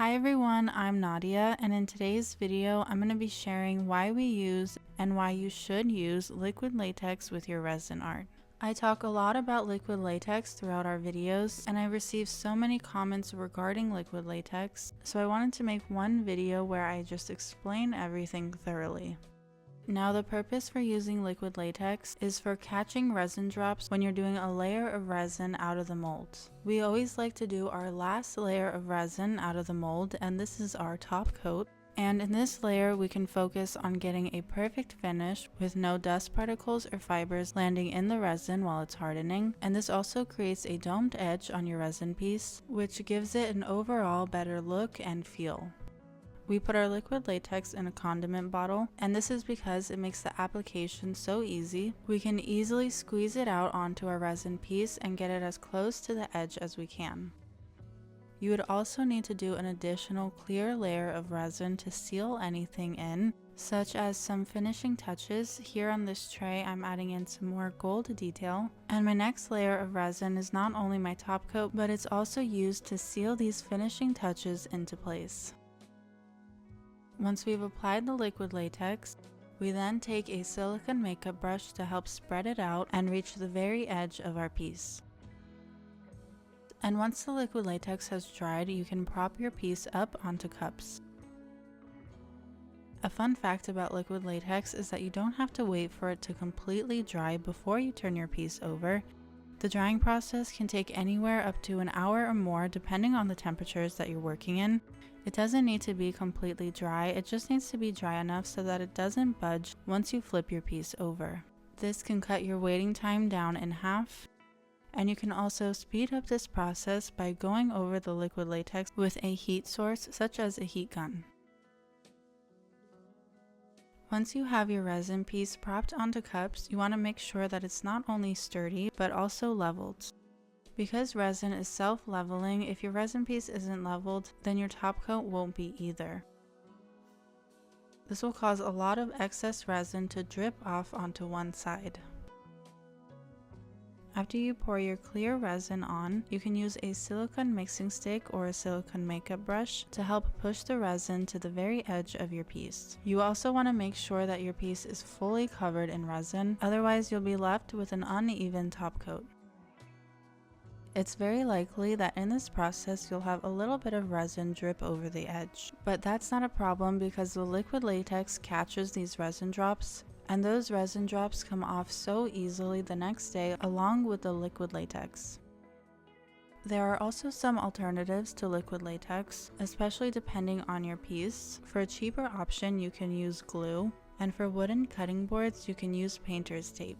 Hi everyone, I'm Nadia, and in today's video I'm going to be sharing why we use and why you should use liquid latex with your resin art. I talk a lot about liquid latex throughout our videos, and I received so many comments regarding liquid latex, so I wanted to make one video where I just explain everything thoroughly. Now, the purpose for using liquid latex is for catching resin drops when you're doing a layer of resin out of the mold. We always like to do our last layer of resin out of the mold, and this is our top coat. And in this layer, we can focus on getting a perfect finish with no dust particles or fibers landing in the resin while it's hardening. And this also creates a domed edge on your resin piece, which gives it an overall better look and feel. We put our liquid latex in a condiment bottle, and this is because it makes the application so easy. We can easily squeeze it out onto our resin piece and get it as close to the edge as we can. You would also need to do an additional clear layer of resin to seal anything in, such as some finishing touches. Here on this tray, I'm adding in some more gold detail. And my next layer of resin is not only my top coat, but it's also used to seal these finishing touches into place. Once we've applied the liquid latex, we then take a silicone makeup brush to help spread it out and reach the very edge of our piece. And once the liquid latex has dried, you can prop your piece up onto cups. A fun fact about liquid latex is that you don't have to wait for it to completely dry before you turn your piece over. The drying process can take anywhere up to an hour or more depending on the temperatures that you're working in. It doesn't need to be completely dry, it just needs to be dry enough so that it doesn't budge once you flip your piece over. This can cut your waiting time down in half, and you can also speed up this process by going over the liquid latex with a heat source such as a heat gun. Once you have your resin piece propped onto cups, you want to make sure that it's not only sturdy but also leveled. Because resin is self-leveling, if your resin piece isn't leveled, then your top coat won't be either. This will cause a lot of excess resin to drip off onto one side. After you pour your clear resin on, you can use a silicone mixing stick or a silicone makeup brush to help push the resin to the very edge of your piece. You also want to make sure that your piece is fully covered in resin, otherwise you'll be left with an uneven top coat. It's very likely that in this process you'll have a little bit of resin drip over the edge, but that's not a problem because the liquid latex catches these resin drops, and those resin drops come off so easily the next day along with the liquid latex. There are also some alternatives to liquid latex, especially depending on your piece. For a cheaper option you can use glue, and for wooden cutting boards you can use painter's tape.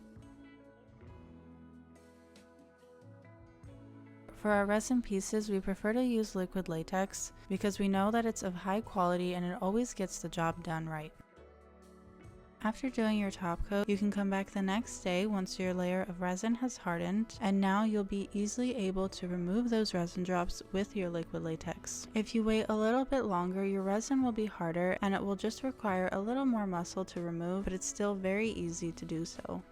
For our resin pieces, we prefer to use liquid latex because we know that it's of high quality and it always gets the job done right. After doing your top coat, you can come back the next day once your layer of resin has hardened, and now you'll be easily able to remove those resin drops with your liquid latex. If you wait a little bit longer, your resin will be harder and it will just require a little more muscle to remove, but it's still very easy to do so.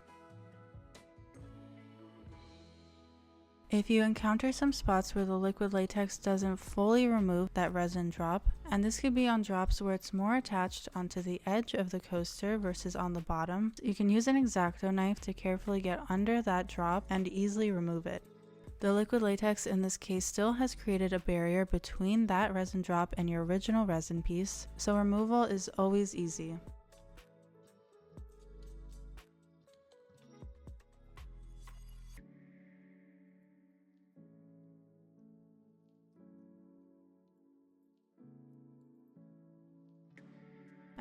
If you encounter some spots where the liquid latex doesn't fully remove that resin drop, and this could be on drops where it's more attached onto the edge of the coaster versus on the bottom, you can use an X-Acto knife to carefully get under that drop and easily remove it. The liquid latex in this case still has created a barrier between that resin drop and your original resin piece, so removal is always easy.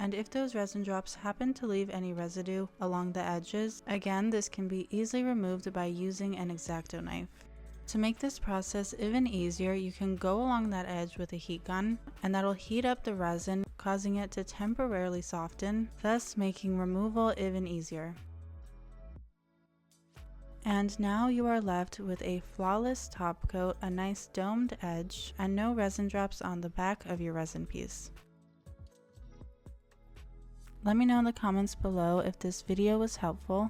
And if those resin drops happen to leave any residue along the edges, again this can be easily removed by using an X-Acto knife. To make this process even easier, you can go along that edge with a heat gun, and that'll heat up the resin, causing it to temporarily soften, thus making removal even easier. And now you are left with a flawless top coat, a nice domed edge, and no resin drops on the back of your resin piece. Let me know in the comments below if this video was helpful.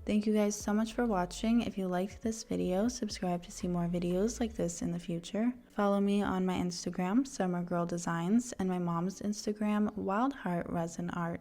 Thank you guys so much for watching. If you liked this video, subscribe to see more videos like this in the future. Follow me on my Instagram, Summer Girl Designs, and my mom's Instagram, Wild Heart Resin Art.